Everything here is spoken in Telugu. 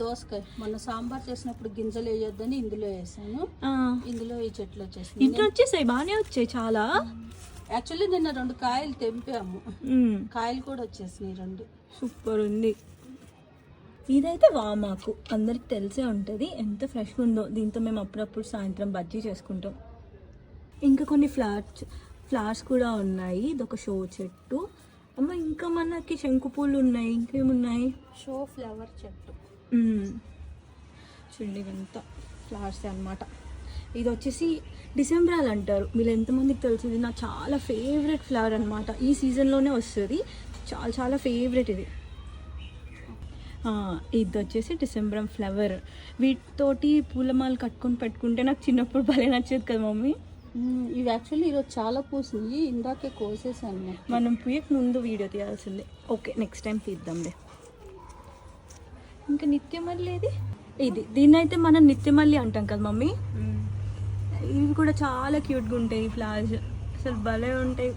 దోసకాయ మొన్న సాంబార్ చేసినప్పుడు గింజలు వేయొద్దని ఇందులో వేసాను. ఇందులో ఈ చెట్లు వచ్చేసాయి. ఇంట్లో వచ్చేసాయి, బాగానే వచ్చాయి చాలా. యాక్చువల్లీ నిన్న 2 కాయలు తెంపాము, కాయలు కూడా వచ్చేసినాయి 2. సూపర్ ఉంది. ఇదైతే వామాకు అందరికి తెలిసే ఉంటుంది ఎంత ఫ్రెష్గా ఉందో. దీంతో మేము అప్పుడప్పుడు సాయంత్రం బజ్జీ చేసుకుంటాం. ఇంకా కొన్ని ఫ్లవర్స్ కూడా ఉన్నాయి. ఇదొక షో చెట్టు. అమ్మ ఇంకా మనకి శంకు పూలు ఉన్నాయి. ఇంకేమున్నాయి? షో ఫ్లవర్ చెట్టు. చూడండి ఇవంతా ఫ్లవర్స్ అన్నమాట. ఇది వచ్చేసి డిసెంబరాలు అంటారు. మీరు ఎంతమందికి తెలుసు? ఇది నాకు చాలా ఫేవరెట్ ఫ్లవర్ అనమాట. ఈ సీజన్లోనే వస్తుంది. చాలా చాలా ఫేవరెట్ ఇది. ఇది వచ్చేసి డిసెంబరం ఫ్లవర్. వీటితోటి పూలమాల కట్టుకొని పెట్టుకుంటే నాకు చిన్నప్పుడు భలే నచ్చేది కదా మమ్మీ. ఇవి యాక్చువల్లీ ఈరోజు చాలా పూసింది, ఇందాకే కోసేసాను. మనం పూయక ముందు వీడియో తీయాల్సిందే. ఓకే, నెక్స్ట్ టైం తీద్దాంలే. ఇంకా నిత్యమల్లి దీన్ని అయితే మనం నిత్యమల్లి అంటాం కదా మమ్మీ. ఇవి కూడా చాలా క్యూట్గా ఉంటాయి ఫ్లవర్స్, అసలు భలే ఉంటాయి.